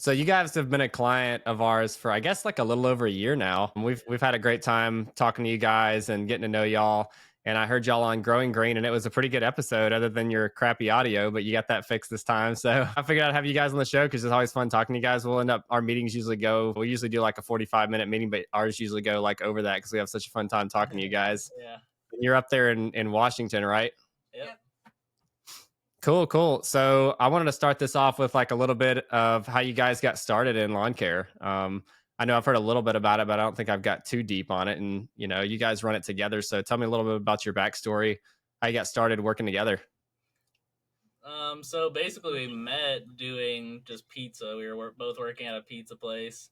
So you guys have been a client of ours for I guess like a little over a year now. We've had a great time talking to you guys and getting to know y'all. And I heard y'all on Growing Green, and it was a pretty good episode, other than your crappy audio. But you got that fixed this time, so I figured I'd have you guys on the show because it's always fun talking to you guys. Our meetings usually go. We usually do like a 45-minute meeting, but ours usually go like over that because we have such a fun time talking to you guys. Yeah. And you're up there in Washington, right? Yep. Cool. So I wanted to start this off with like a little bit of how you guys got started in lawn care. I know I've heard a little bit about it, but I don't think I've got too deep on it. And, you guys run it together. So tell me a little bit about your backstory, how you got started working together. So basically we met doing just pizza. We were both working at a pizza place.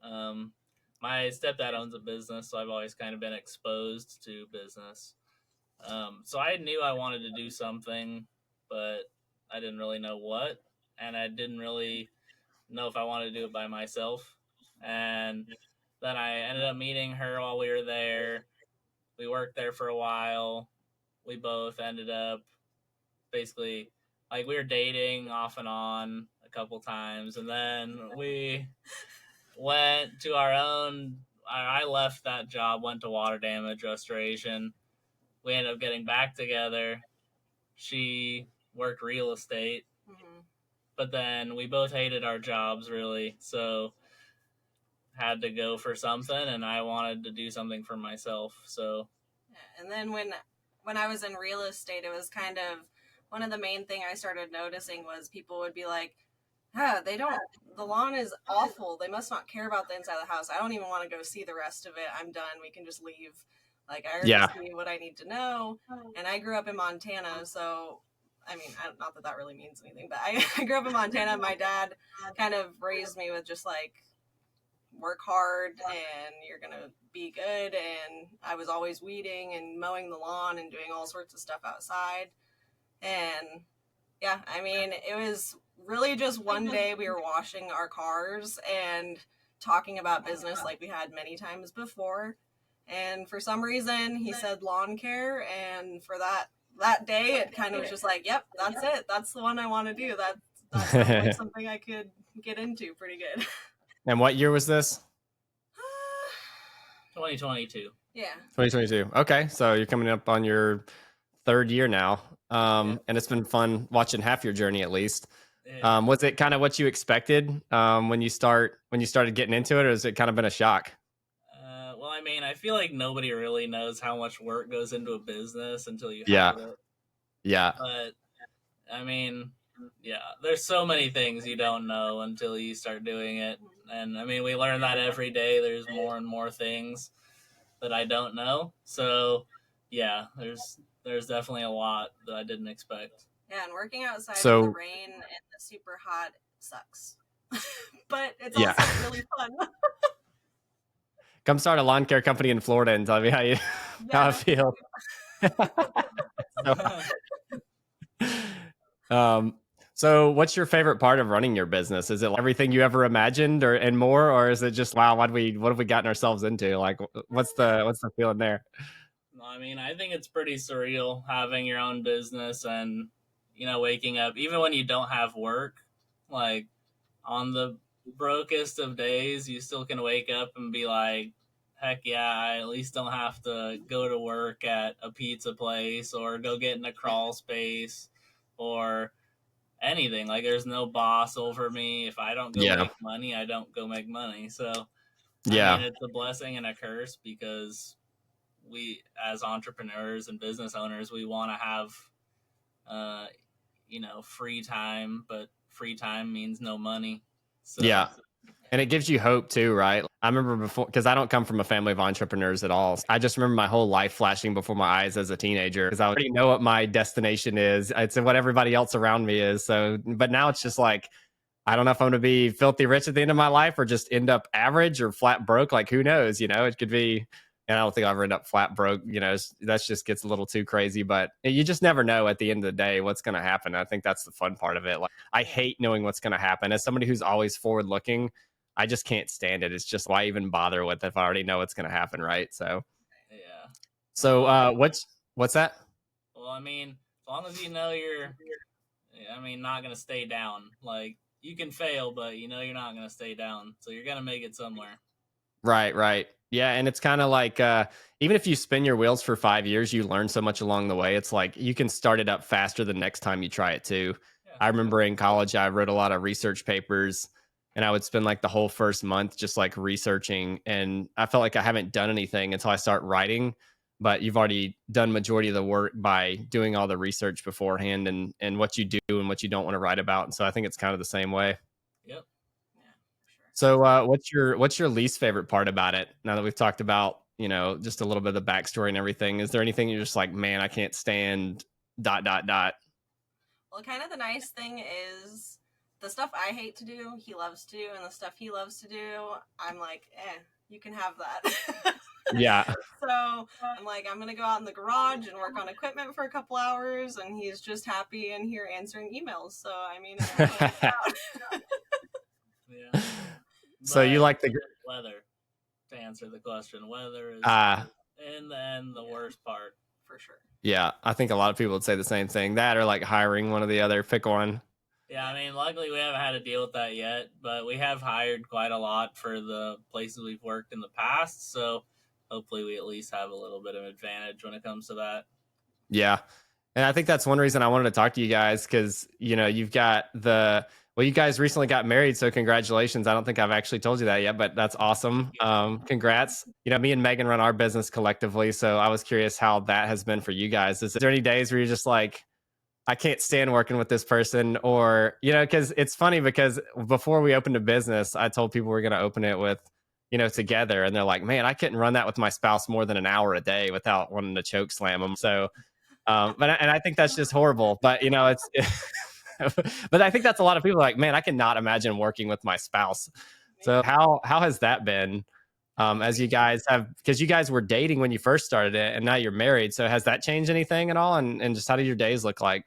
My stepdad owns a business, so I've always kind of been exposed to business. So I knew I wanted to do something, but I didn't really know what, and I didn't really know if I wanted to do it by myself. And then I ended up meeting her while we were there. We worked there for a while. We both ended up basically like we were dating off and on a couple times, and then we went to our own. I left that job, went to water damage restoration. We ended up getting back together. She worked real estate, but then we both hated our jobs really, so had to go for something, and I wanted to do something for myself. So, and then when I was in real estate, it was kind of one of the main thing I started noticing was people would be like, the lawn is awful. They must not care about the inside of the house. I don't even want to go see the rest of it. I'm done. We can just leave. Like, I already see what I need to know. And I grew up in Montana, so, I mean, not that that really means anything, but I grew up in Montana. My dad kind of raised me with just, like, work hard and you're going to be good. And I was always weeding and mowing the lawn and doing all sorts of stuff outside. And, yeah, I mean, it was really just one day we were washing our cars and talking about business like we had many times before. And for some reason, he said lawn care. And for that day, it kind of was just like, yep, that's it. That's the one I want to do. That sounds like something I could get into pretty good. And what year was this? 2022. Yeah. 2022. Okay. So you're coming up on your third year now. And it's been fun watching half your journey at least. Yeah. Was it kind of what you expected when you started getting into it, or has it kind of been a shock? Well, I mean, I feel like nobody really knows how much work goes into a business until you have it. Yeah. But I mean, there's so many things you don't know until you start doing it. And I mean, we learn that every day. There's more and more things that I don't know. So yeah, there's definitely a lot that I didn't expect. Yeah, and working outside in the rain and the super hot sucks. But it's also really fun. Come start a lawn care company in Florida and tell me how I feel. So what's your favorite part of running your business? Is it everything you ever imagined and more, or is it just, wow, what have we gotten ourselves into? Like, what's the feeling there? I mean, I think it's pretty surreal having your own business and, waking up, even when you don't have work, like on the brokest of days, you still can wake up and be like, heck yeah, I at least don't have to go to work at a pizza place or go get in a crawl space or anything. Like, there's no boss over me. If I don't go make money, I don't go make money. So, I mean, it's a blessing and a curse because we, as entrepreneurs and business owners, we want to have, free time, but free time means no money. So, and it gives you hope too, right? I remember before, because I don't come from a family of entrepreneurs at all. I just remember my whole life flashing before my eyes as a teenager because I already know what my destination is. It's what everybody else around me is. So, but now it's just like, I don't know if I'm going to be filthy rich at the end of my life or just end up average or flat broke. Like, who knows? It could be. And I don't think I'll ever end up flat broke. That just gets a little too crazy. But you just never know at the end of the day what's going to happen. I think that's the fun part of it. Like, I hate knowing what's going to happen. As somebody who's always forward looking, I just can't stand it. It's just, why even bother with if I already know what's going to happen, right? So, yeah. So what's that? Well, I mean, as long as you know you're, not going to stay down. Like, you can fail, but you know you're not going to stay down. So you're going to make it somewhere. Right. Yeah, and it's kind of like even if you spin your wheels for 5 years, you learn so much along the way. It's like you can start it up faster the next time you try it too. Yeah. I remember in college, I wrote a lot of research papers, and I would spend like the whole first month just like researching, and I felt like I haven't done anything until I start writing. But you've already done majority of the work by doing all the research beforehand, and what you do and what you don't want to write about. And so I think it's kind of the same way. Yep. Yeah, for sure. So, what's your least favorite part about it? Now that we've talked about, just a little bit of the backstory and everything, is there anything you're just like, man, I can't stand dot dot dot? Well, kind of the nice thing is the stuff I hate to do, he loves to do, and the stuff he loves to do, I'm like, you can have that. Yeah. So I'm like, I'm going to go out in the garage and work on equipment for a couple hours, and he's just happy in here answering emails. So, I mean, it works out. Yeah. So you like the weather, to answer the question. Weather is in the end the worst part. For sure. Yeah, I think a lot of people would say the same thing. That or like hiring one or the other. Pick one. Yeah, I mean, luckily we haven't had to deal with that yet, but we have hired quite a lot for the places we've worked in the past. So hopefully we at least have a little bit of advantage when it comes to that. Yeah. And I think that's one reason I wanted to talk to you guys, because, you've got you guys recently got married. So congratulations. I don't think I've actually told you that yet, but that's awesome. Congrats. Me and Megan run our business collectively. So I was curious how that has been for you guys. Is there any days where you're just like, I can't stand working with this person? Or, because it's funny, because before we opened a business, I told people we're going to open it with, together. And they're like, man, I couldn't run that with my spouse more than an hour a day without wanting to choke slam them. So, and I think that's just horrible. But, it's, but I think that's a lot of people like, man, I cannot imagine working with my spouse. So how has that been? As you guys because you guys were dating when you first started it, and now you're married. So has that changed anything at all? And just how do your days look like?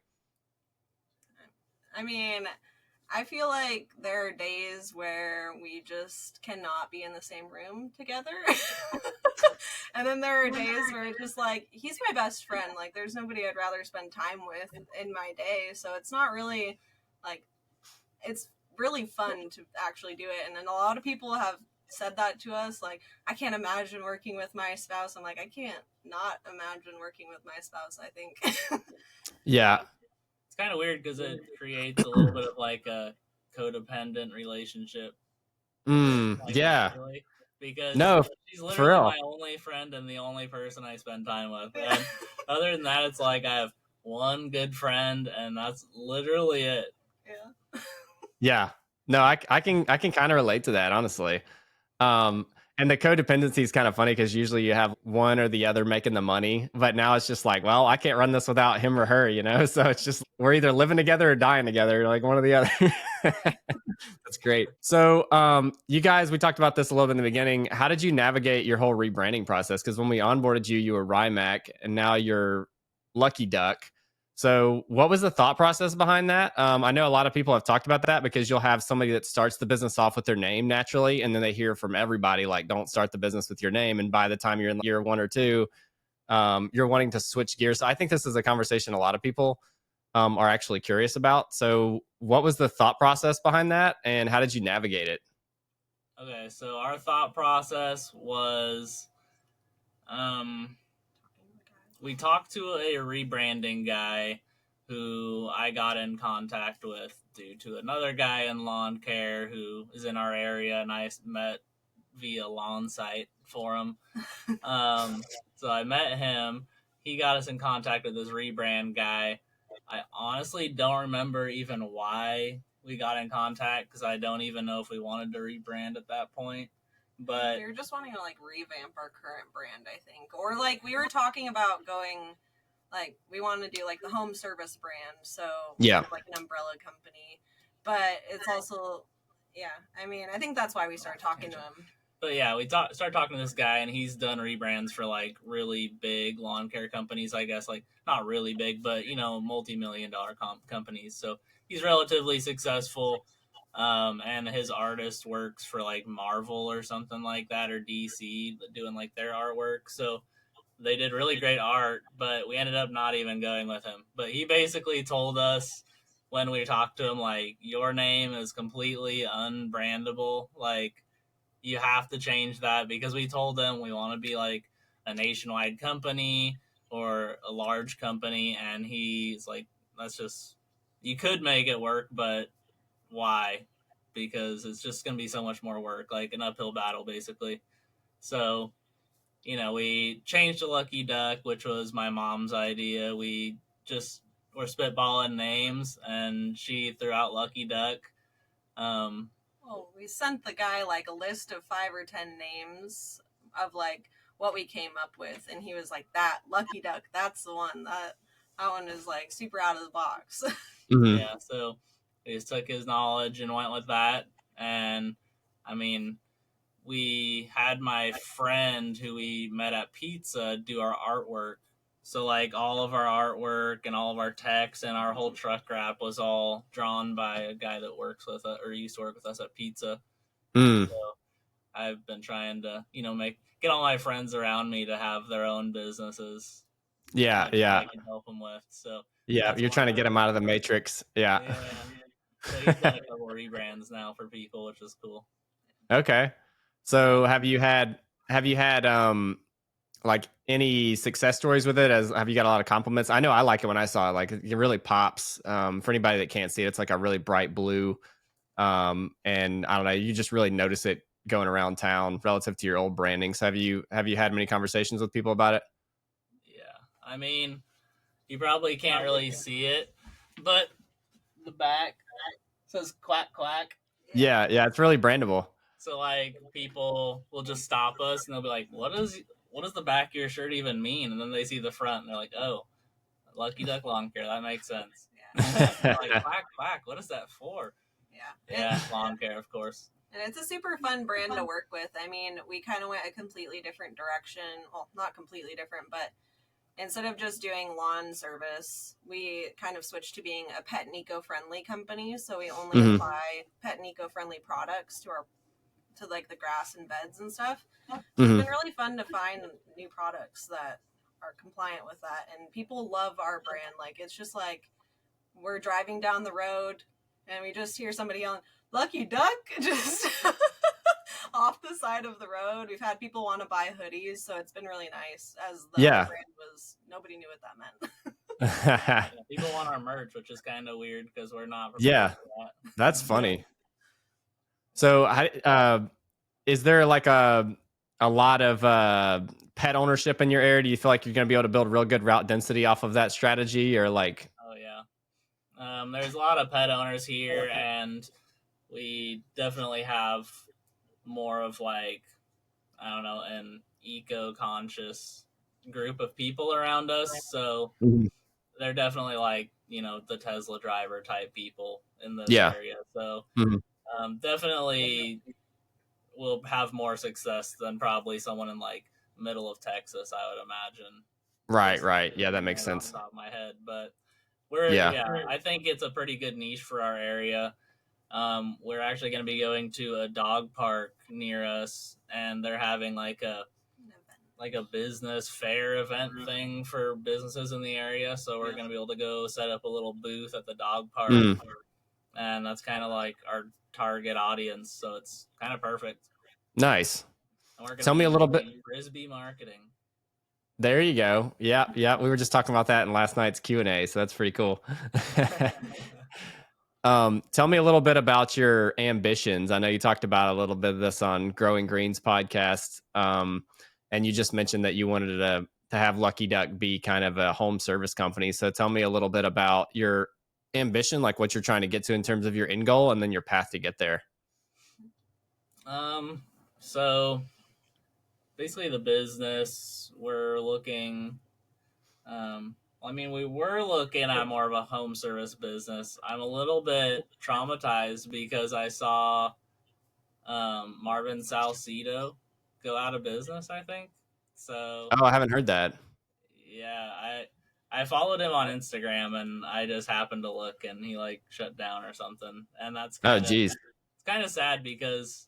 I mean, I feel like there are days where we just cannot be in the same room together. And then there are days where it's just like, he's my best friend. Like, there's nobody I'd rather spend time with in my day. So it's not really like, it's really fun to actually do it. And then a lot of people have said that to us. Like, I can't imagine working with my spouse. I'm like, I can't not imagine working with my spouse, I think. Yeah. It's kind of weird because it creates a little bit of like a codependent relationship. Yeah. Really, because she's for literally real. my only friend and the only person I spend time with. And other than that, it's like I have one good friend, and that's literally it. Yeah. Yeah. No, I can kind of relate to that, honestly. And the codependency is kind of funny because usually you have one or the other making the money, but now it's just like, well, I can't run this without him or her, So it's just, we're either living together or dying together, like one or the other. That's great. So, you guys, we talked about this a little bit in the beginning. How did you navigate your whole rebranding process? Because when we onboarded you, you were Rymac, and now you're Lucky Duck. So what was the thought process behind that? I know a lot of people have talked about that, because you'll have somebody that starts the business off with their name naturally, and then they hear from everybody like, don't start the business with your name. And by the time you're in year 1 or 2, you're wanting to switch gears. So I think this is a conversation a lot of people are actually curious about. So what was the thought process behind that, and how did you navigate it? Okay, so our thought process was, we talked to a rebranding guy who I got in contact with due to another guy in lawn care who is in our area, and I met via Lawn Site forum. So I met him. He got us in contact with this rebrand guy. I honestly don't remember even why we got in contact, because I don't even know if we wanted to rebrand at that point. But we were just wanting to like revamp our current brand, I think. Or like we were talking about going, like we wanted to do like the home service brand. So yeah, like an umbrella company. But it's also, yeah, I mean, I think that's why we started talking to him. But yeah, we started talking to this guy, and he's done rebrands for like really big lawn care companies, I guess, like not really big, but multi-million-dollar companies. So he's relatively successful. And his artist works for like Marvel or something like that, or DC, doing like their artwork. So they did really great art, but we ended up not even going with him. But he basically told us when we talked to him, like, your name is completely unbrandable. Like, you have to change that, because we told them we want to be like a nationwide company or a large company. And he's like, that's just, you could make it work, but why? Because it's just going to be so much more work, like an uphill battle, basically. So, we changed to Lucky Duck, which was my mom's idea. We just were spitballing names, and she threw out Lucky Duck. Well, we sent the guy like a list of 5 or 10 names of like what we came up with, and he was like, "That Lucky Duck, that's the one. That one is like super out of the box." Mm-hmm. Yeah, so we just took his knowledge and went with that. And I mean, we had my friend who we met at pizza do our artwork. So like all of our artwork and all of our text and our whole truck wrap was all drawn by a guy that works with us or used to work with us at pizza. Mm. So I've been trying to, get all my friends around me to have their own businesses Yeah, that yeah, I can help them with. So yeah. that's You're one trying to of get them out of the them. matrix. Yeah. Yeah. So he's done a couple rebrands now for people, which is cool. Okay. So have you had like any success stories with it? As have you got a lot of compliments? I know I like it when I saw it. Like it really pops. For anybody that can't see it, it's like a really bright blue. And I don't know, you just really notice it going around town relative to your old branding. So have you had many conversations with people about it? Yeah. I mean, you probably can't really see it, but the back says quack quack. Yeah, yeah, it's really brandable. So like people will just stop us and they'll be like, what does the back of your shirt even mean? And then they see the front and they're like, oh, Lucky Duck Lawn Care, that makes sense. Yeah. Like quack quack, what is that for? Yeah. Yeah, lawn care, of course. And it's a super fun brand to work with. I mean, we kind of went a completely different direction. Well, not completely different, but instead of just doing lawn service, we kind of switched to being a pet and eco-friendly company. So we only Mhm. apply pet and eco-friendly products to like the grass and beds and stuff. So it's Mhm. been really fun to find new products that are compliant with that. And people love our brand. Like, it's just like we're driving down the road and we just hear somebody yelling, "Lucky Duck," just off the side of the road. We've had people want to buy hoodies, so it's been really nice, as the Yeah. other brand was, nobody knew what that meant. Yeah, people want our merch, which is kind of weird because we're not prepared Yeah, for that. that's funny. So, is there like a lot of pet ownership in your area? Do you feel like you're going to be able to build real good route density off of that strategy, or like? Oh yeah. There's a lot of pet owners here, and we definitely have more of like, I don't know, an eco-conscious group of people around us. So Mhm. they're definitely like, the Tesla driver type people in this Yeah. area. So Mhm. definitely will have more success than probably someone in like middle of Texas, I would imagine. Right, Just right. Yeah, that makes kind of off sense. the top of my head. But Yeah. I think it's a pretty good niche for our area. We're actually going to be going to a dog park near us, and they're having like a business fair event thing for businesses in the area. So we're going to be able to go set up a little booth at the dog park, Mm. and that's kind of like our target audience. So it's kind of perfect. Nice. And we're going Tell to me be a little bit. doing frisbee marketing. There you go. Yeah, yeah. We were just talking about that in last night's Q&A, so that's pretty cool. Tell me a little bit about your ambitions. I know you talked about a little bit of this on Growing Greens podcast, and you just mentioned that you wanted to have Lucky Duck be kind of a home service company. So tell me a little bit about your ambition, like what you're trying to get to in terms of your end goal, and then your path to get there. So basically the business we're looking, we were looking at more of a home service business. I'm a little bit traumatized because I saw Marvin Salcedo go out of business, I think. So Oh, I haven't heard that. yeah, I followed him on Instagram, and I just happened to look, and he like shut down or something. And that's Oh, kind of geez. it's kind of sad because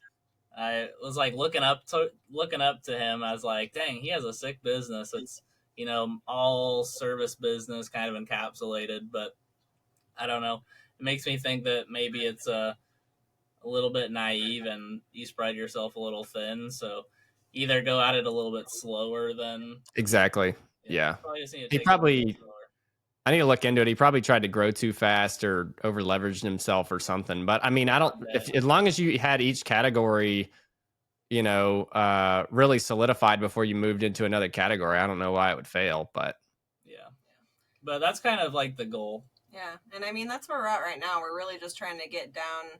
I was like looking up to him as like, dang, he has a sick business. It's all service business kind of encapsulated, but I don't know. it makes me think that maybe it's a little bit naive and you spread yourself a little thin. So either go at it a little bit slower than Exactly. Yeah. probably just need to He take it a little bit probably, slower. I need to look into it. He probably tried to grow too fast or over leveraged himself or something. But I mean, I don't, if as long as you had each category, really solidified before you moved into another category, I don't know why it would fail, but Yeah. But that's kind of like the goal. Yeah, and I mean that's where we're at right now. We're really just trying to get down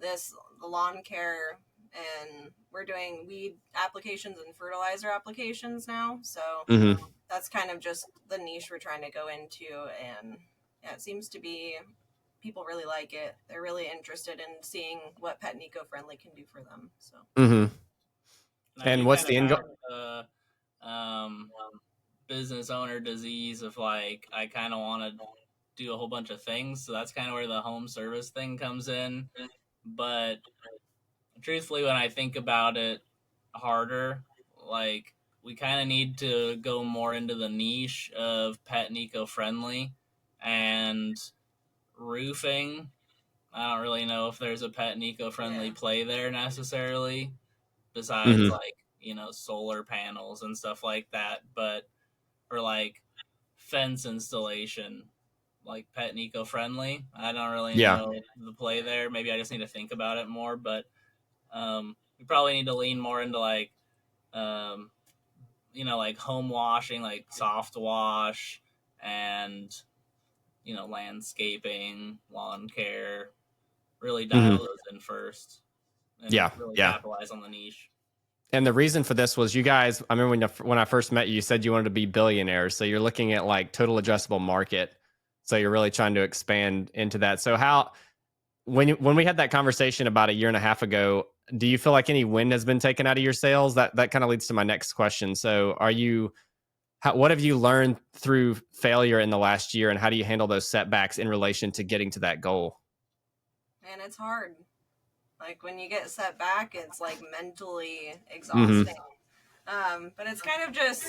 the lawn care, and we're doing weed applications and fertilizer applications now. So Mhm. that's kind of just the niche we're trying to go into, and yeah, it seems to be people really like it. They're really interested in seeing what Pet and Eco-Friendly can do for them. So Mhm. And I And do what's kind of the end have goal? business owner disease of like I kind of want to do a whole bunch of things. So that's kind of where the home service thing comes in. But truthfully, when I think about it harder, like we kind of need to go more into the niche of pet and eco-friendly and roofing. I don't really know if there's a pet and eco-friendly play there necessarily, besides Mhm. like, solar panels and stuff like that. But for like fence installation, like pet and eco-friendly, I don't really Yeah. know the play there. Maybe I just need to think about it more. But we probably need to lean more into like um, like home washing, like soft wash, and landscaping, lawn care. Really dial Mhm. those in first, and Yeah. really Yeah. capitalize on the niche. And the reason for this was you guys, I remember when I first met you, you said you wanted to be billionaires. So you're looking at like total addressable market. So you're really trying to expand into that. So when we had that conversation about a year and a half ago, do you feel like any wind has been taken out of your sails? That kind of leads to my next question. So what have you learned through failure in the last year, and how do you handle those setbacks in relation to getting to that goal? and it's hard. Like when you get set back, it's like mentally Mm-hmm. exhausting. But it's kind of just,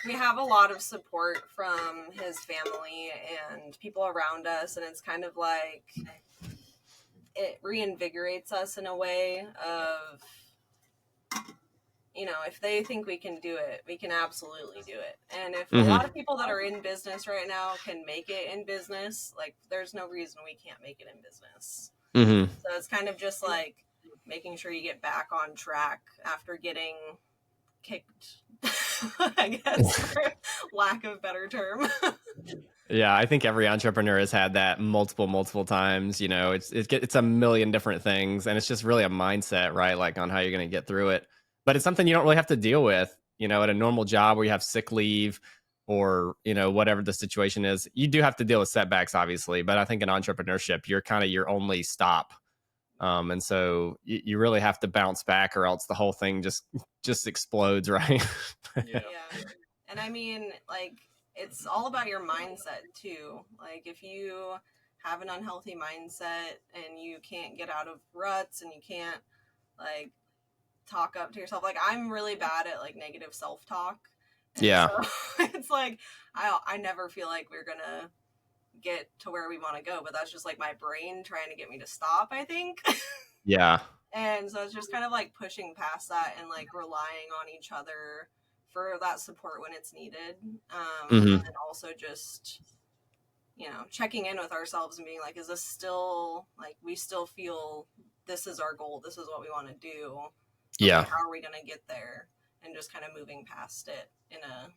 we have a lot of support from his family and people around us, and it's kind of like it reinvigorates us in a way of, if they think we can do it, we can absolutely do it. And if a lot Mm-hmm. of people that are in business right now can make it in business, like there's no reason we can't make it in business. Mm-hmm. So it's kind of just like making sure you get back on track after getting kicked, I guess, for lack of better term. Yeah, I think every entrepreneur has had that multiple times. It's a million different things, and it's just really a mindset, right? Like on how you're going to get through it. But it's something you don't really have to deal with, at a normal job where you have sick leave or whatever the situation is. You do have to deal with setbacks, obviously, but I think in entrepreneurship, you're kind of your only stop, and so you really have to bounce back, or else the whole thing just explodes, right? Yeah. Yeah. And I mean, like, it's all about your mindset too. Like, if you have an unhealthy mindset and you can't get out of ruts and you can't, like, talk up to yourself, like, I'm really bad at, like, negative self talk. And Yeah, so it's like, I never feel like we're gonna get to where we want to go, but that's just like my brain trying to get me to stop, I think. yeah. And so it's just kind of like pushing past that and like relying on each other for that support when it's needed. Mm-hmm. And also just, checking in with ourselves and being like, is this still, like, we still feel this is our goal, this is what we want to do. Yeah. Okay, how are we going to get there? And just kind of moving past it in a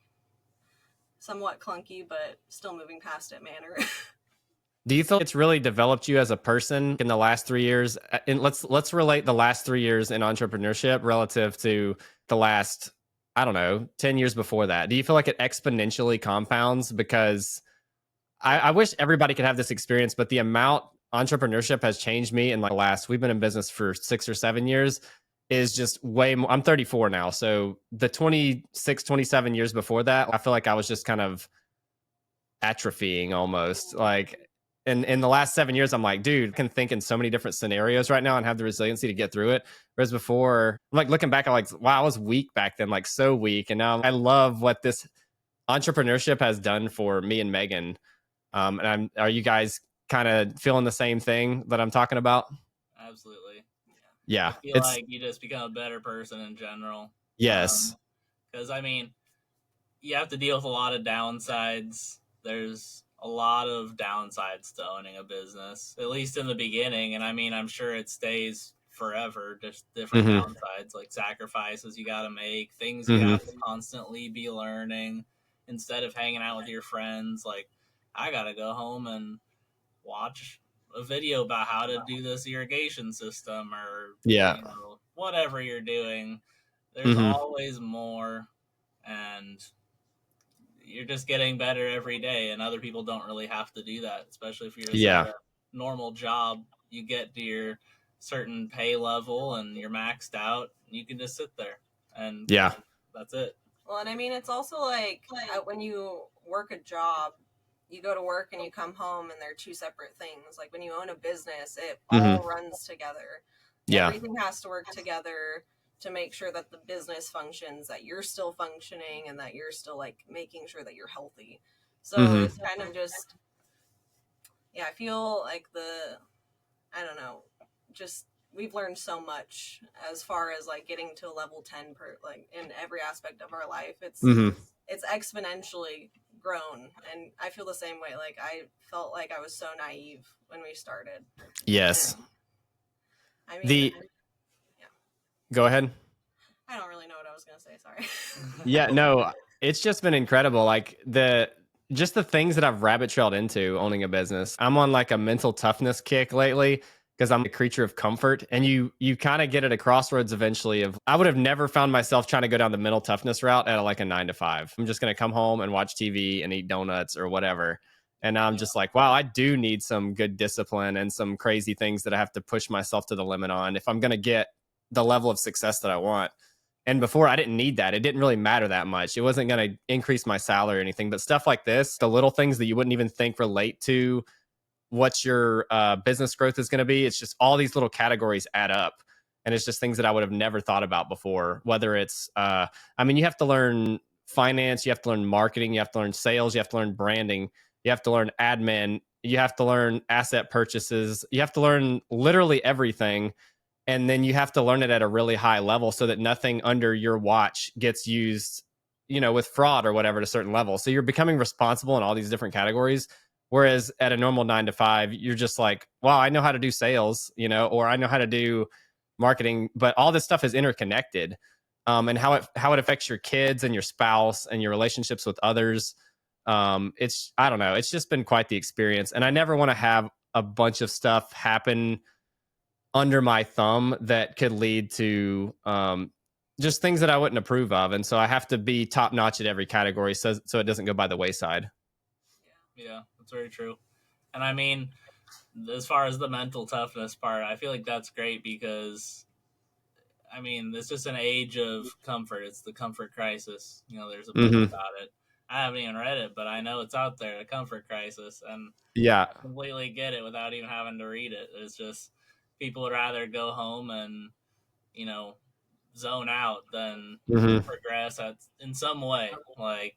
somewhat clunky, but still moving past it manner. Do you feel it's really developed you as a person in the last 3 years? And let's relate the last 3 years in entrepreneurship relative to the last, I don't know, 10 years before that. Do you feel like it exponentially compounds? Because I wish everybody could have this experience, but the amount entrepreneurship has changed me in we've been in business for 6 or 7 years, is just way more. I'm 34 now. So the 26, 27 years before that, I feel like I was just kind of atrophying almost. Like in the last 7 years, I'm like, dude, I can think in so many different scenarios right now and have the resiliency to get through it. Whereas before, like looking back, I'm like, wow, I was weak back then, like so weak. And now I love what this entrepreneurship has done for me and Megan. And are you guys kind of feeling the same thing that I'm talking about? Absolutely. I Yeah, feel it's like you just become a better person in general. yes. Because I mean, you have to deal with a lot of downsides. There's a lot of downsides to owning a business, at least in the beginning. And I mean, I'm sure it stays forever, just different Mm-hmm. downsides, like sacrifices you got to make, things you Mm-hmm. have to constantly be learning instead of hanging out with your friends. Like, I got to go home and watch a video about how to do this irrigation system or, Yeah. whatever you're doing. There's Mm-hmm. always more, and you're just getting better every day, and other people don't really have to do that, especially if you're just at Yeah. a normal job. You get to your certain pay level and you're maxed out, and you can just sit there and Yeah. that's it. Well, and I mean, it's also like when you work a job, you go to work and you come home, and they're two separate things. Like when you own a business, it all Mm-hmm. runs together. Yeah. Everything has to work together to make sure that the business functions, that you're still functioning, and that you're still like making sure that you're healthy. So Mm-hmm. it's kind of just, yeah, I feel like I don't know, just we've learned so much as far as like getting to level 10 per like in every aspect of our life. Mm-hmm. It's exponentially grown, and I feel the same way. Like I felt like I was so naive when we started. Yes. And, I mean, The Go ahead. I don't really know what I was going to say, sorry. Yeah, no, it's just been incredible. Like just the things that I've rabbit trailed into owning a business. I'm on like a mental toughness kick lately because I'm a creature of comfort, and you kind of get at a crossroads eventually of I would have never found myself trying to go down the mental toughness route at like a 9 to 5. I'm just going to come home and watch TV and eat donuts or whatever. And now I'm just like, wow, I do need some good discipline and some crazy things that I have to push myself to the limit on if I'm going to get the level of success that I want. And before I didn't need that. It didn't really matter that much. It wasn't going to increase my salary or anything. But stuff like this, the little things that you wouldn't even think relate to what your business growth is going to be. It's just all these little categories add up. And it's just things that I would have never thought about before. Whether it's, I mean, you have to learn finance, you have to learn marketing, you have to learn sales, you have to learn branding, you have to learn admin, you have to learn asset purchases, you have to learn literally everything, and then you have to learn it at a really high level so that nothing under your watch gets used, with fraud or whatever at a certain level. So you're becoming responsible in all these different categories. Whereas at a normal 9 to 5, you're just like, wow, I know how to do sales, or I know how to do marketing, but all this stuff is interconnected. And how it affects your kids and your spouse and your relationships with others. I don't know. It's just been quite the experience. And I never want to have a bunch of stuff happen under my thumb that could lead to just things that I wouldn't approve of. And so I have to be top notch at every category so it doesn't go by the wayside. Yeah, that's very true. And I mean, as far as the mental toughness part, I feel like that's great because, I mean, it's just an age of comfort. It's the comfort crisis. There's a book Mm-hmm. about it. I haven't even read it, but I know it's out there, a comfort crisis. And Yeah. I completely get it without even having to read it. It's just people would rather go home and, zone out than Mm-hmm. progress in some way. Like,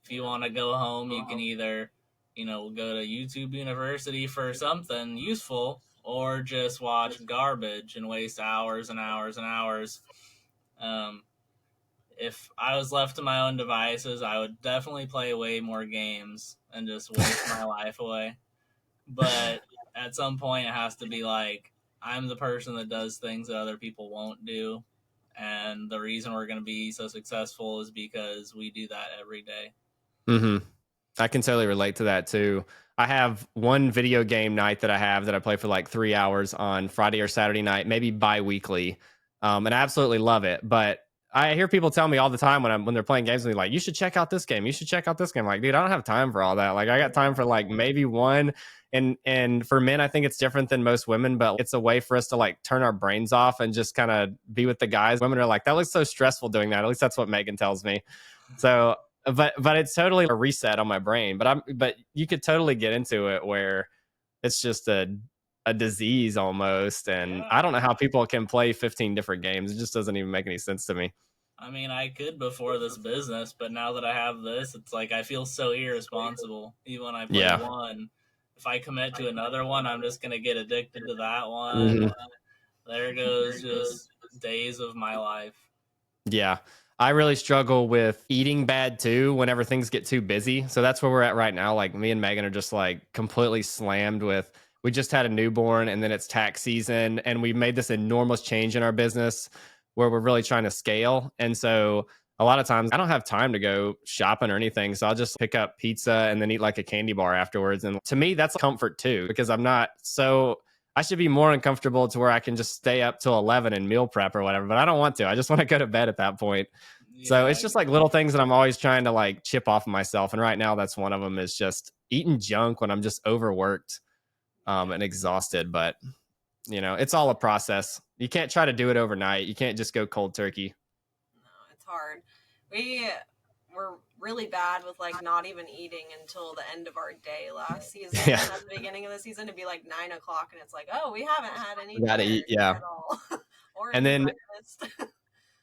if you want to go home, you can either, go to YouTube University for something useful or just watch garbage and waste hours and hours and hours. If I was left to my own devices, I would definitely play way more games and just waste my life away. But at some point, it has to be like, I'm the person that does things that other people won't do. And the reason we're going to be so successful is because we do that every day. Mm-hmm. I can totally relate to that too. I have one video game night that I play for like 3 hours on Friday or Saturday night, maybe bi-weekly. And I absolutely love it. But I hear people tell me all the time when they're playing games with me, like, you should check out this game. You should check out this game. Like, dude, I don't have time for all that. Like, I got time for like maybe one. And for men, I think it's different than most women, but it's a way for us to like turn our brains off and just kind of be with the guys. Women are like, that looks so stressful doing that. At least that's what Megan tells me. So but it's totally a reset on my brain. But you could totally get into it where it's just a disease almost. And Yeah. I don't know how people can play 15 different games. It just doesn't even make any sense to me. I mean, I could before this business, but now that I have this, it's like I feel so irresponsible. Even when I play Yeah. one, if I commit to another one, I'm just gonna get addicted to that one. Mhm. There goes just days of my life. Yeah. I really struggle with eating bad too whenever things get too busy. So that's where we're at right now. Like me and Megan are just like completely slammed with, we just had a newborn and then it's tax season and we made this enormous change in our business where we're really trying to scale. And so a lot of times I don't have time to go shopping or anything. So I'll just pick up pizza and then eat like a candy bar afterwards. And to me, that's comfort too, because I'm not so, I should be more uncomfortable to where I can just stay up till 11 and meal prep or whatever, but I don't want to. I just want to go to bed at that point. So Yeah, it's just like little things that I'm always trying to like chip off of myself. And right now that's one of them is just eating junk when I'm just overworked and exhausted. But it's all a process. You can't try to do it overnight. You can't just go cold turkey. No, it's hard. We were really bad with like not even eating until the end of our day last season. Yeah. And at the beginning of the season, it'd be like 9 o'clock, and it's like, oh, we haven't had any We gotta dinner eat. Yeah. at all, or And any then, breakfast.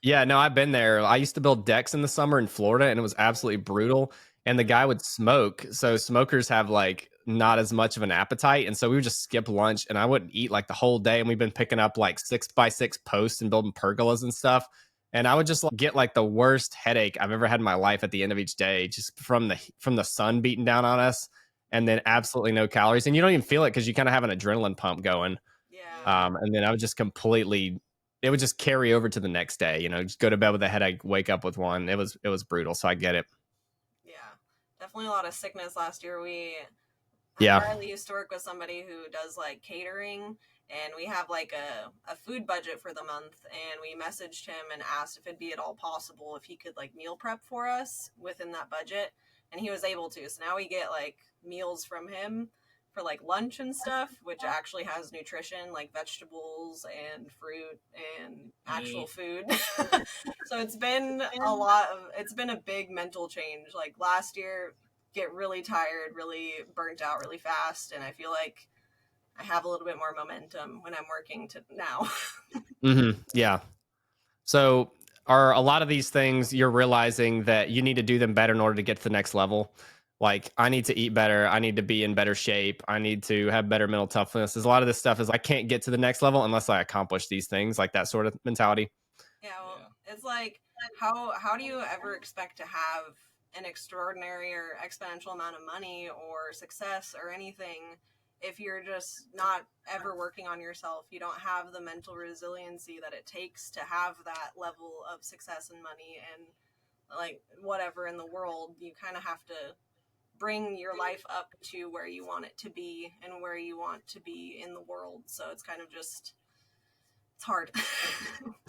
yeah, no, I've been there. I used to build decks in the summer in Florida and it was absolutely brutal. And the guy would smoke. So smokers have like not as much of an appetite. And so we would just skip lunch and I wouldn't eat like the whole day. And we've been picking up like 6x6 posts and building pergolas and stuff. And I would just like, get like the worst headache I've ever had in my life at the end of each day, just from the sun beating down on us. And then absolutely no calories. And you don't even feel it because you kind of have an adrenaline pump going. Yeah. And then I would just completely, it would just carry over to the next day, just go to bed with a headache, wake up with one. It was brutal. So I get it. Yeah. Definitely a lot of sickness last year. Yeah. Riley used to work with somebody who does like catering, and we have like a food budget for the month, and we messaged him and asked if it'd be at all possible if he could like meal prep for us within that budget, and he was able to. So now we get like meals from him for like lunch and stuff, which actually has nutrition, like vegetables and fruit and actual food. So it's been it's been a big mental change. Like last year, get really tired, really burnt out really fast, and I feel like I have a little bit more momentum when I'm working to now. Yeah. So are a lot of these things you're realizing that you need to do them better in order to get to the next level? Like I need to eat better. I need to be in better shape. I need to have better mental toughness. There's a lot of this stuff is I can't get to the next level unless I accomplish these things, like that sort of mentality. Yeah, well, it's like how do you ever expect to have an extraordinary or exponential amount of money or success or anything if you're just not ever working on yourself? You don't have the mental resiliency that it takes to have that level of success and money and like whatever in the world. You kind of have to bring your life up to where you want it to be and where you want to be in the world. So it's kind of just, it's hard.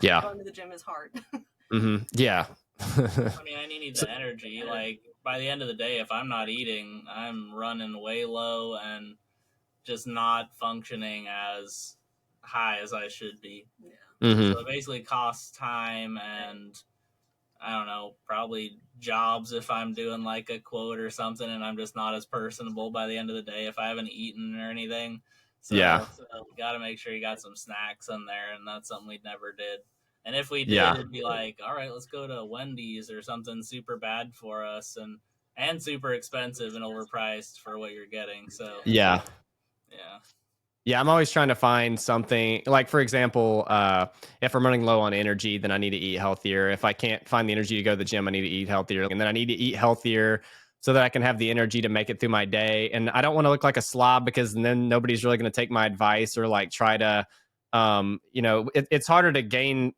Yeah. Going to the gym is hard. Yeah. I mean, I need the energy. Like by the end of the day, if I'm not eating, I'm running way low and just not functioning as high as I should be. Mhm. So it basically costs time and I don't know, probably jobs if I'm doing like a quote or something and I'm just not as personable by the end of the day if I haven't eaten or anything. So, Yeah. you got to make sure you got some snacks in there, and that's something we never did. And if we did, Yeah. it'd be like, all right, let's go to Wendy's or something super bad for us and super expensive and overpriced for what you're getting. So, Yeah. yeah. Yeah, I'm always trying to find something like, for example, if I'm running low on energy, then I need to eat healthier. If I can't find the energy to go to the gym, I need to eat healthier. And then I need to eat healthier so that I can have the energy to make it through my day. And I don't want to look like a slob because then nobody's really going to take my advice or like try to, it's harder to gain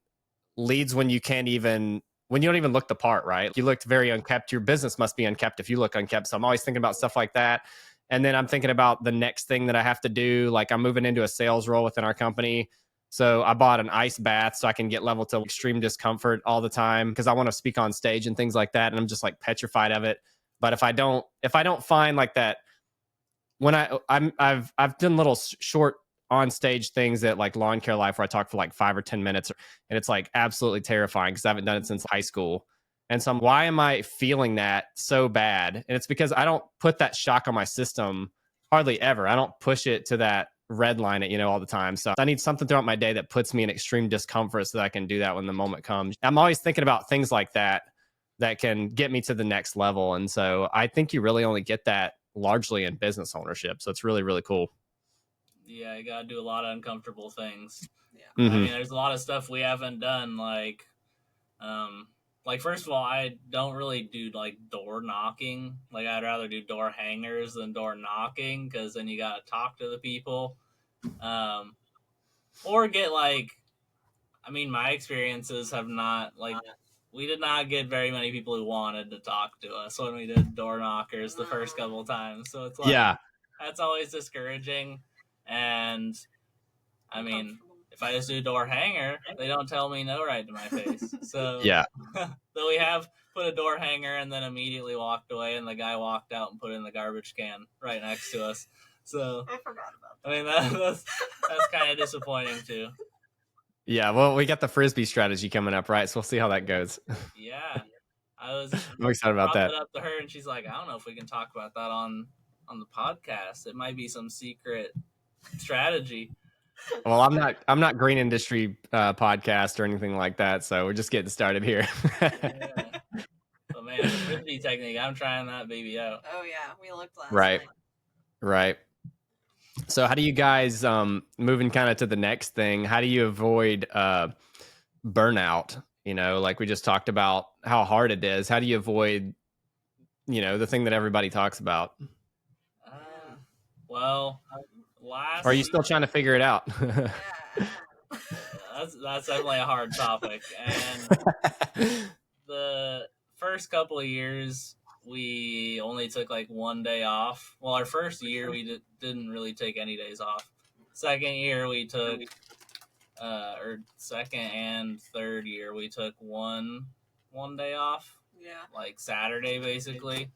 leads when you can't even, when you don't even look the part, right? You looked very unkept. Your business must be unkept if you look unkept. So I'm always thinking about stuff like that. And then I'm thinking about the next thing that I have to do. Like I'm moving into a sales role within our company. So I bought an ice bath so I can get level to extreme discomfort all the time because I want to speak on stage and things like that. And I'm just like petrified of it. But if I don't find like that, when I've done little short on stage things at like Lawn Care Life where I talk for like 5 or 10 minutes, and it's like absolutely terrifying because I haven't done it since high school. And so why am I feeling that so bad? And it's because I don't put that shock on my system hardly ever. I don't push it to that redline it, all the time. So I need something throughout my day that puts me in extreme discomfort so that I can do that when the moment comes. I'm always thinking about things like that can get me to the next level. And so I think you really only get that largely in business ownership. So it's really, really cool. Yeah, you gotta do a lot of uncomfortable things. Yeah. I mean, there's a lot of stuff we haven't done, like first of all, I don't really do like door knocking. Like I'd rather do door hangers than door knocking, because then you gotta talk to the people, or get like. I mean, my experiences have not like we did not get very many people who wanted to talk to us when we did door knockers the first couple of times. So it's like that's always discouraging. And I mean, if I just do door hanger, they don't tell me no right to my face. So Yeah. so we have put a door hanger and then immediately walked away, and the guy walked out and put it in the garbage can right next to us. So I forgot about that. I mean, that's kind of disappointing too. Yeah, well, we got the Frisbee strategy coming up, right? So we'll see how that goes. Yeah, I'm excited about that. It up to her, and she's like, "I don't know if we can talk about that on the podcast. It might be some secret strategy." Well, I'm not green industry podcast or anything like that, so we're just getting started here. Yeah. But man, the Frisbee technique, I'm trying that baby out. Oh yeah, we looked last Right. night. Right. So how do you guys, moving kind of to the next thing, how do you avoid burnout? Like we just talked about how hard it is. How do you avoid, the thing that everybody talks about? Well, last. Or are you still trying to figure it out? Yeah. That's definitely a hard topic. And the first couple of years, we only took like one day off. Well, our first year, we didn't really take any days off. Second year, we took, or second and third year, we took one day off. Yeah. Like Saturday, basically.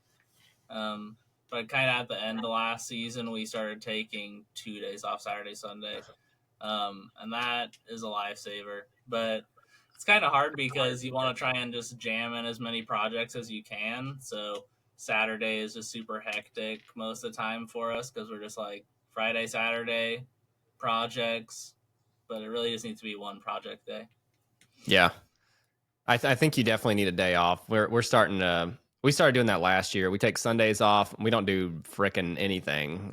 But kind of at the end of last season, we started taking 2 days off, Saturday, Sunday. And that is a lifesaver. But it's kind of hard because you want to try and just jam in as many projects as you can. So Saturday is just super hectic most of the time for us, because we're just like Friday, Saturday projects. But it really just needs to be one project day. Yeah. I think you definitely need a day off. We're starting to... We started doing that last year. We take Sundays off. We don't do frickin' anything,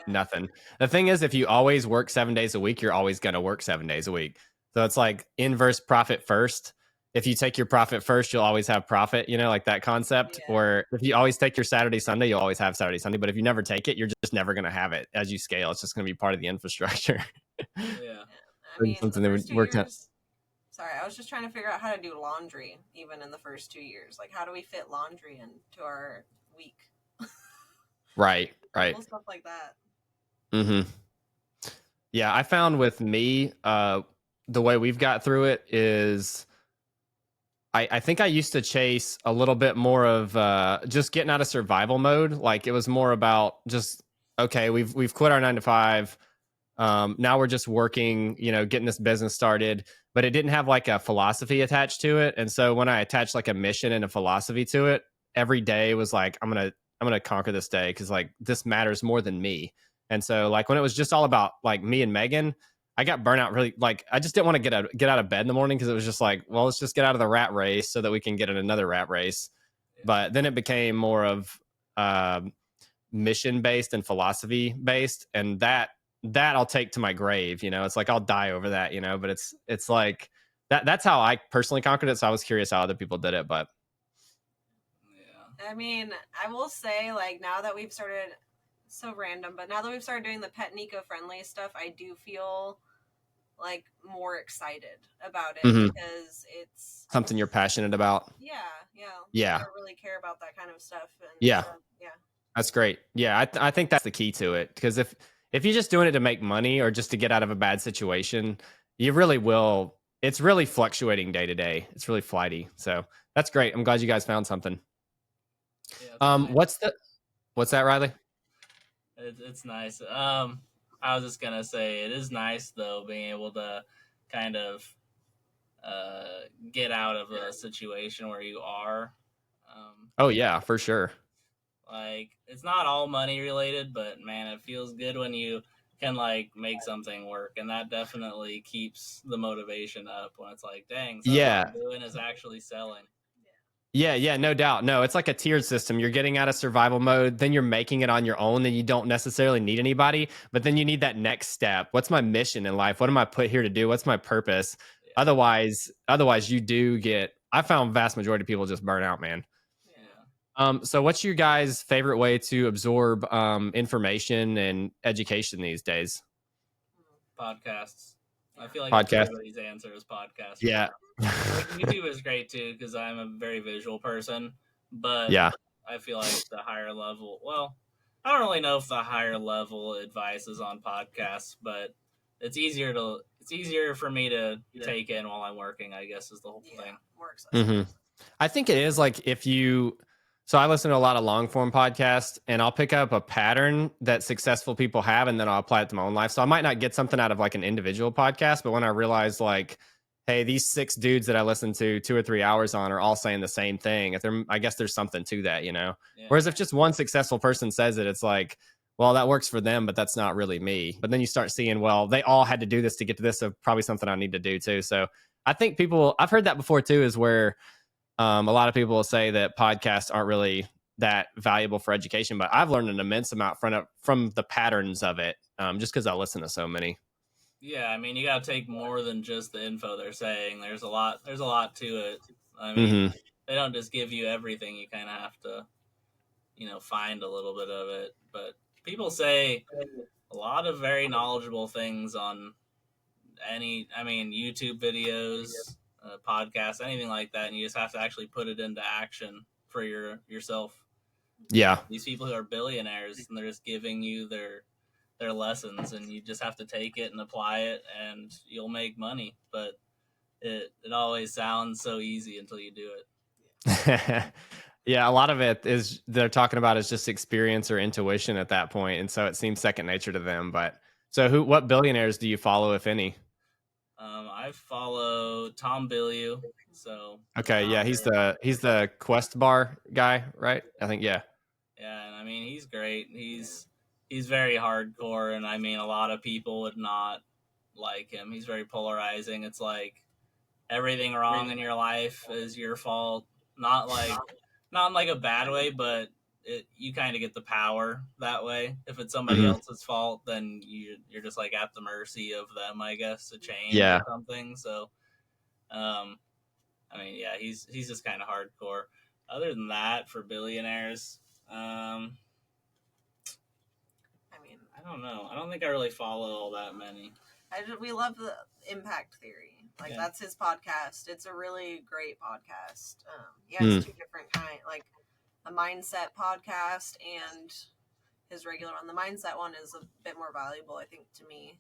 nothing. The thing is, if you always work 7 days a week, you're always going to work 7 days a week. So it's like inverse profit first. If you take your profit first, you'll always have profit, like that concept. Yeah. Or if you always take your Saturday, Sunday, you'll always have Saturday, Sunday. But if you never take it, you're just never going to have it as you scale. It's just going to be part of the infrastructure. Yeah. I mean, something that would work out. Sorry, I was just trying to figure out how to do laundry even in the first 2 years. Like, how do we fit laundry into our week? Right. Little stuff like that. Mm-hmm. Yeah, I found with me, the way we've got through it is I think I used to chase a little bit more of just getting out of survival mode. Like it was more about just, okay, we've quit our 9 to 5. Now we're just working, getting this business started, but it didn't have like a philosophy attached to it. And so when I attached like a mission and a philosophy to it, every day was like, I'm going to conquer this day, 'cause like this matters more than me. And so like when it was just all about like me and Megan, I got burnout really. Like I just didn't want to get out of bed in the morning, 'cause it was just like, well, let's just get out of the rat race so that we can get in another rat race. Yeah. But then it became more of mission based and philosophy based, and that I'll take to my grave. It's like I'll die over that. But it's like that's how I personally conquered it. So I was curious how other people did it, but yeah. I mean, I will say, like, now that we've started, so random, but now that we've started doing the pet and eco-friendly stuff, I do feel like more excited about it, because it's something you're passionate about. Yeah. I really care about that kind of stuff. And yeah. So, yeah. That's great. Yeah. I think that's the key to it, because if you're just doing it to make money or just to get out of a bad situation, you really will. It's really fluctuating day to day. It's really flighty. So that's great. I'm glad you guys found something. Yeah, nice. What's that, Riley? It's nice. I was just gonna say it is nice though, being able to kind of get out of a situation where you are. Oh yeah, for sure. Like it's not all money related, but man, it feels good when you can like make something work, and that definitely keeps the motivation up when it's like, dang, so what Yeah. I'm doing is actually selling. Yeah, no doubt. No, it's like a tiered system. You're getting out of survival mode, then you're making it on your own, then you don't necessarily need anybody, but then you need that next step. What's my mission in life? What am I put here to do? What's my purpose? Yeah. Otherwise you do get, I found vast majority of people just burn out, man. Yeah. So what's your guys' favorite way to absorb information and education these days? Podcasts. I feel like Podcast. everybody's answer is podcast. Yeah. Like, YouTube is great too because I'm a very visual person, but Yeah. I feel like the higher level. Well, I don't really know if the higher level advice is on podcasts, but it's easier for me to take in while I'm working, I guess, is the whole thing. Works. I think it is like so I listen to a lot of long form podcasts and I'll pick up a pattern that successful people have and then I'll apply it to my own life. So I might not get something out of like an individual podcast, but when I realize like, hey, these 6 dudes that I listen to 2 or 3 hours on are all saying the same thing. I guess there's something to that, you know? Yeah. Whereas if just one successful person says it, it's like, well, that works for them, but that's not really me. But then you start seeing, well, they all had to do this to get to this. So probably something I need to do too. So I think I've heard that before too, is where a lot of people will say that podcasts aren't really that valuable for education, but I've learned an immense amount from the patterns of it, just because I listen to so many. Yeah, I mean, you got to take more than just the info they're saying. There's a lot to it. I mean, they don't just give you everything. You kind of have to, find a little bit of it. But people say a lot of very knowledgeable things on YouTube videos, podcasts, anything like that, and you just have to actually put it into action for yourself. Yeah. These people who are billionaires, and they're just giving you their lessons, and you just have to take it and apply it, and you'll make money. But it always sounds so easy until you do it. Yeah, a lot of it is they're talking about is just experience or intuition at that point, and so it seems second nature to them. But so, what billionaires do you follow, if any? I follow Tom Bilyeu. So okay, yeah, he's the Quest Bar guy, right? I think, yeah. Yeah, and I mean he's great. He's very hardcore, and I mean a lot of people would not like him. He's very polarizing. It's like everything wrong in your life is your fault. Not in like a bad way, but you kind of get the power that way. If it's somebody else's fault, then you're just like at the mercy of them, I guess, to change or something. So, I mean, yeah, he's just kind of hardcore. Other than that, for billionaires, I don't know. I don't think I really follow all that many. We love the impact theory. Like, that's his podcast. It's a really great podcast. He has 2 different kinds, like a mindset podcast and his regular one. The mindset one is a bit more valuable, I think, to me.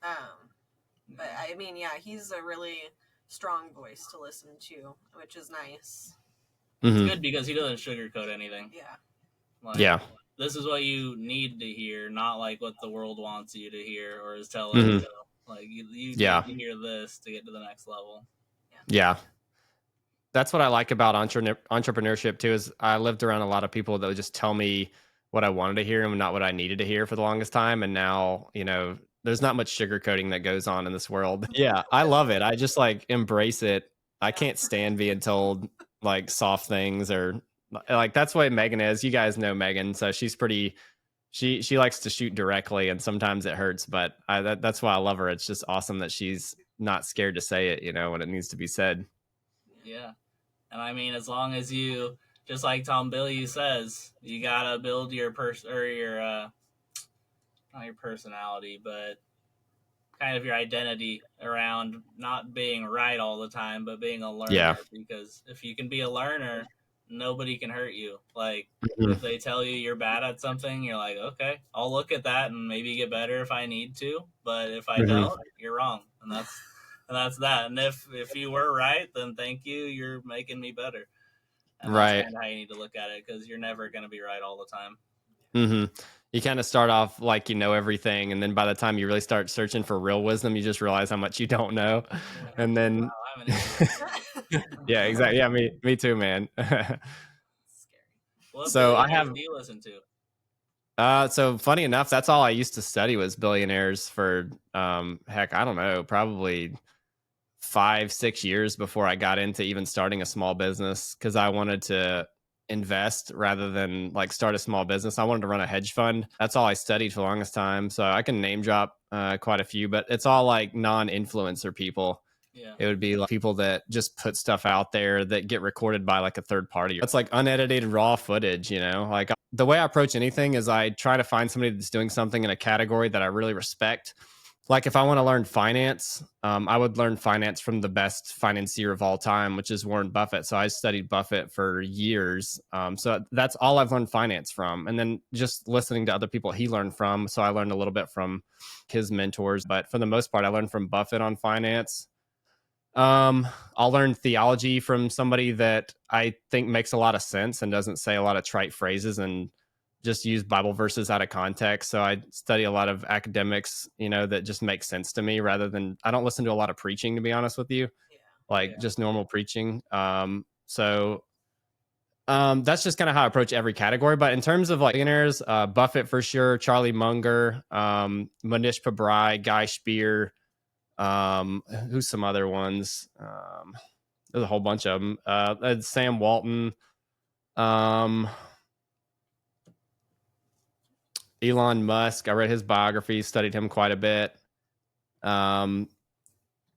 But I mean, yeah, he's a really strong voice to listen to, which is nice. It's good because he doesn't sugarcoat anything. Yeah. This is what you need to hear, not like what the world wants you to hear or is telling you. Like you need to hear this to get to the next level. Yeah. That's what I like about entrepreneurship too, is I lived around a lot of people that would just tell me what I wanted to hear and not what I needed to hear for the longest time. And now, there's not much sugarcoating that goes on in this world. Yeah. I love it. I just like embrace it. I can't stand being told like soft things or like, that's what Megan is. You guys know Megan. So she's she likes to shoot directly, and sometimes it hurts, but that's why I love her. It's just awesome that she's not scared to say it, when it needs to be said. Yeah. And I mean, as long as you, just like Tom Bilyeu says, you gotta build your not your personality, but kind of your identity around not being right all the time, but being a learner. Yeah. Because if you can be a learner, nobody can hurt you. Like, if they tell you you're bad at something, you're like, okay, I'll look at that and maybe get better if I need to. But if I don't, you're wrong. And that's that. And if you were right, then thank you. You're making me better. And that's kind of how you need to look at it, because you're never going to be right all the time. You kind of start off like you know everything, and then by the time you really start searching for real wisdom, you just realize how much you don't know. And then, wow, I'm an idiot. Yeah, exactly. Yeah, me too, man. What so do you listen to? So funny enough, that's all I used to study was billionaires for, heck, I don't know, probably 5, 6 years before I got into even starting a small business because I wanted to invest rather than like start a small business. I wanted to run a hedge fund. That's all I studied for the longest time. So I can name drop quite a few, but it's all like non-influencer people. Yeah. It would be like people that just put stuff out there that get recorded by like a third party. It's like unedited raw footage, you know? Like the way I approach anything is I try to find somebody that's doing something in a category that I really respect. Like if I want to learn finance, I would learn finance from the best financier of all time, which is Warren Buffett. So I studied Buffett for years. So that's all I've learned finance from. And then just listening to other people he learned from. So I learned a little bit from his mentors, but for the most part, I learned from Buffett on finance. I'll learn theology from somebody that I think makes a lot of sense and doesn't say a lot of trite phrases and just use Bible verses out of context. So I study a lot of academics, you know, that just make sense to me rather than I don't listen to a lot of preaching, to be honest with you, Yeah. like just normal preaching. That's just kind of how I approach every category. But in terms of like billionaires, Buffett for sure, Charlie Munger, Manish Pabrai, Guy Spear, who's some other ones? There's a whole bunch of them. Sam Walton, um, Elon Musk. I read his biography, studied him quite a bit. Um,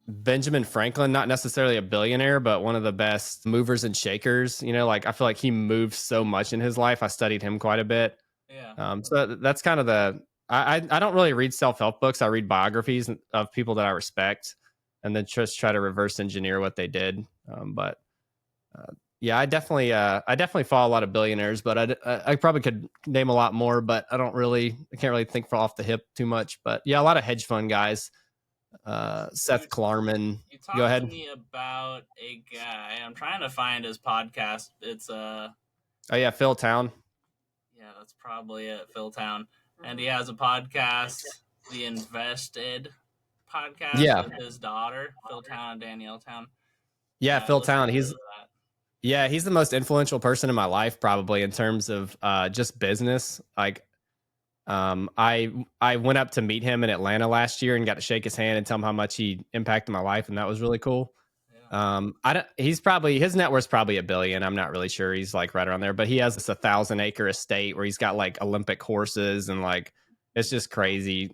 Benjamin Franklin, not necessarily a billionaire, but one of the best movers and shakers. You know, like I feel like he moved so much in his life. I studied him quite a bit. Yeah. So that's kind of the. I don't really read self-help books. I read biographies of people that I respect, and then just try to reverse engineer what they did. But yeah, I definitely follow a lot of billionaires, but I probably could name a lot more, but I can't really think off the hip too much. But yeah, a lot of hedge fund guys. Seth Klarman. You Go talked to ahead. me about a guy. I'm trying to find his podcast. It's Oh yeah, Phil Town. yeah, that's probably it, Phil Town. And he has a podcast, the Invested podcast Yeah, with his daughter, Phil Town and Danielle Town. yeah, Phil Listen Town. to He's that. Yeah, he's the most influential person in my life, probably in terms of just business. Like, I went up to meet him in Atlanta last year and got to shake his hand and tell him how much he impacted my life, and that was really cool. Yeah. I don't. He's probably his net worth's probably $1 billion. I'm not really sure. He's like right around there, but he has this 1,000-acre estate where he's got like Olympic horses and like it's just crazy.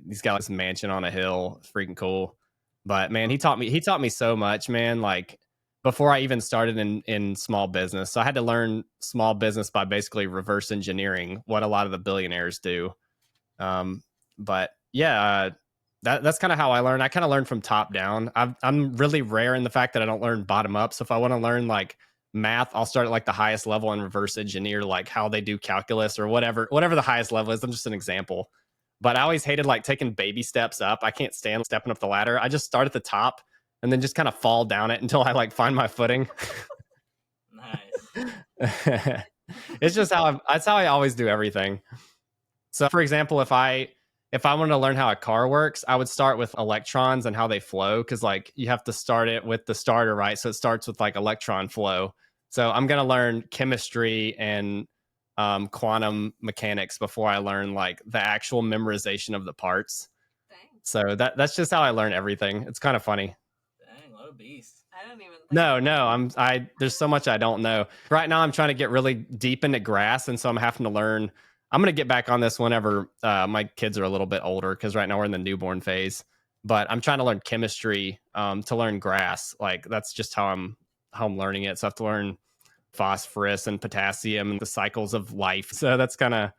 He's got this mansion on a hill. It's freaking cool. But man, he taught me so much, man. Like before I even started in small business, so I had to learn small business by basically reverse engineering what a lot of the billionaires do. But yeah, that's kind of how I learn. I kind of learn from top down. I'm really rare in the fact that I don't learn bottom up. So if I want to learn like math, I'll start at like the highest level and reverse engineer like how they do calculus or whatever the highest level is. I'm just an example. But I always hated like taking baby steps up. I can't stand stepping up the ladder. I just start at the top and then just kind of fall down it until I like find my footing. Nice. It's just that's how I always do everything. So for example, if I wanted to learn how a car works, I would start with electrons and how they flow because like you have to start it with the starter, right? So it starts with like electron flow. So I'm gonna learn chemistry and quantum mechanics before I learn like the actual memorization of the parts. Thanks. So that's just how I learn everything. It's kind of funny. Dang, what a beast. I don't even think No, there's so much I don't know. Right now I'm trying to get really deep into grass, and so I'm having to learn. I'm gonna get back on this whenever my kids are a little bit older, because right now we're in the newborn phase. But I'm trying to learn chemistry to learn grass. Like that's just how I'm learning it. So I have to learn phosphorus and potassium and the cycles of life. So that's kind of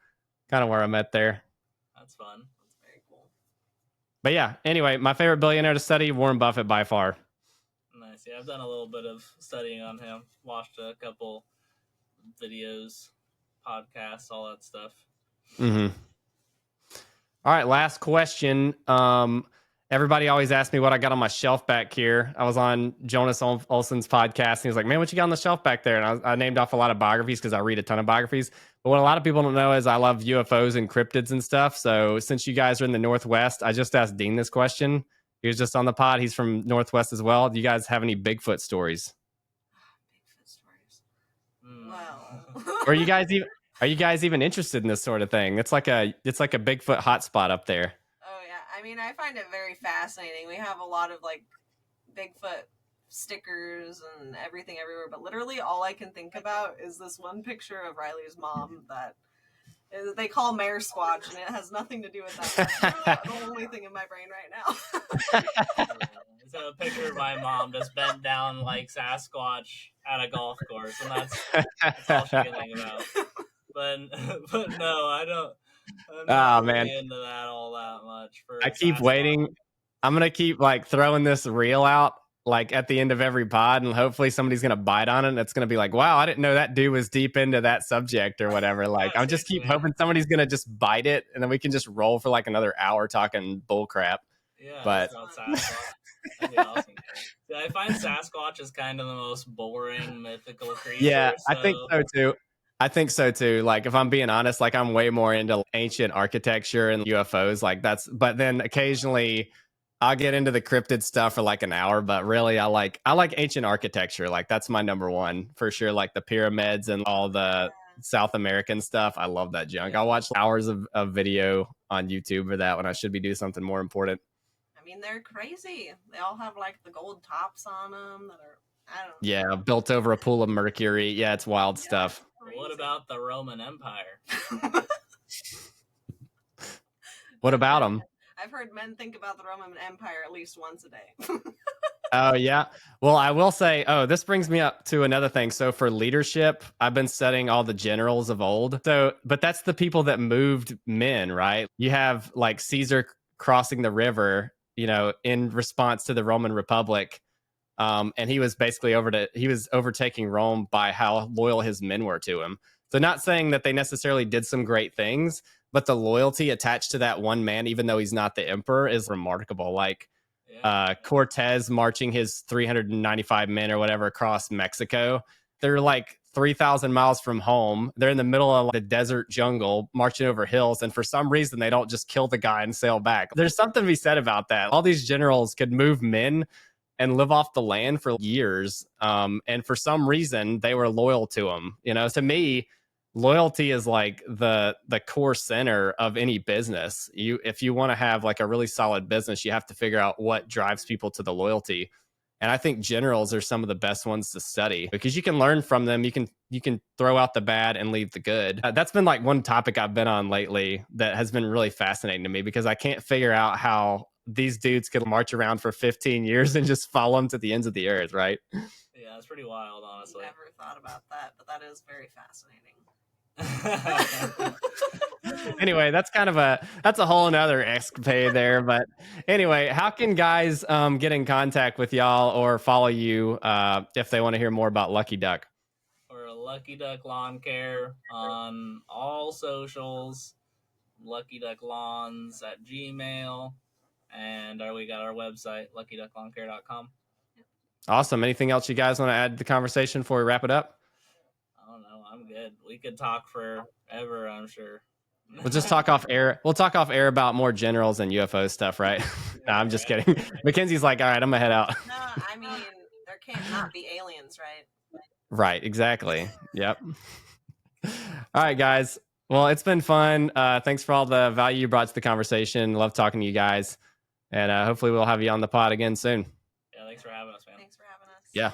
where I'm at there. That's fun. that's very cool. But yeah, anyway, my favorite billionaire to study, Warren Buffett by far. Nice. Yeah, I've done a little bit of studying on him. Watched a couple videos, podcasts, all that stuff. Mm-hmm. All right, last question. Everybody always asks me what I got on my shelf back here. I was on Jonas Olson's podcast, and he was like, "Man, what you got on the shelf back there?" And I named off a lot of biographies because I read a ton of biographies. But what a lot of people don't know is I love UFOs and cryptids and stuff. So since you guys are in the Northwest, I just asked Dean this question. He was just on the pod. He's from Northwest as well. Do you guys have any Bigfoot stories? Bigfoot stories. Mm. Well, Or you guys even Are you guys even interested in this sort of thing? It's like a Bigfoot hotspot up there. Oh yeah, I mean, I find it very fascinating. We have a lot of like Bigfoot stickers and everything everywhere, but literally all I can think about is this one picture of Riley's mom that they call Mare Squatch, and it has nothing to do with that. That's the only thing in my brain right now. It's a picture of my mom just bent down like Sasquatch at a golf course, and that's all she can think about. But no, I don't. I'm not really into that all that much. I keep waiting. I'm gonna keep like throwing this reel out like at the end of every pod, and hopefully somebody's gonna bite on it. And it's gonna be like, wow, I didn't know that dude was deep into that subject or whatever. Like, I'm just keep hoping somebody's gonna just bite it, and then we can just roll for like another hour talking bull crap. Yeah, but that'd be awesome. Yeah, I find Sasquatch is kind of the most boring mythical creature. Yeah, so. I think so too. Like, if I'm being honest, like I'm way more into ancient architecture and UFOs. Like but then occasionally I'll get into the cryptid stuff for like an hour. But really, I like ancient architecture. Like that's my number one for sure. Like the pyramids and all the South American stuff. I love that junk. I'll watch hours of video on YouTube for that when I should be doing something more important. I mean, they're crazy. They all have like the gold tops on them that are, I don't know. Yeah, built over a pool of mercury. Yeah, it's wild stuff. What about the Roman Empire? What about them? I've heard men think about the Roman Empire at least once a day. Oh, yeah. Well, I will say, this brings me up to another thing. So for leadership, I've been studying all the generals of old. But that's the people that moved men, right? You have like Caesar crossing the river, in response to the Roman Republic. And he was basically overtaking Rome by how loyal his men were to him. So not saying that they necessarily did some great things, but the loyalty attached to that one man, even though he's not the emperor, is remarkable. Like Cortez marching his 395 men or whatever across Mexico. They're like 3,000 miles from home. They're in the middle of the desert jungle marching over hills. And for some reason, they don't just kill the guy and sail back. There's something to be said about that. All these generals could move men and live off the land for years. And for some reason, they were loyal to him. To me, loyalty is like the core center of any business. If you want to have like a really solid business, you have to figure out what drives people to the loyalty. And I think generals are some of the best ones to study because you can learn from them. You can throw out the bad and leave the good. That's been like one topic I've been on lately that has been really fascinating to me because I can't figure out how these dudes could march around for 15 years and just follow them to the ends of the earth, right? Yeah, it's pretty wild, honestly. Never thought about that, but that is very fascinating. Anyway, that's a whole nother escapade there. But anyway, how can guys get in contact with y'all or follow you if they want to hear more about Lucky Duck? Or Lucky Duck Lawn Care on all socials, Lucky Duck Lawns at Gmail, and we got our website, luckyducklawncare.com. Awesome. Anything else you guys want to add to the conversation before we wrap it up? I don't know. I'm good. We could talk forever, I'm sure. We'll just talk off air. We'll talk off air about more generals and UFO stuff, right? No, I'm just kidding. Mackenzie's like, all right, I'm gonna head out. No, I mean, there can't not be aliens, right? Right, exactly. Yep. All right, guys. Well, it's been fun. Thanks for all the value you brought to the conversation. Love talking to you guys. And hopefully we'll have you on the pod again soon. Yeah, thanks for having us, man. Thanks for having us. Yeah.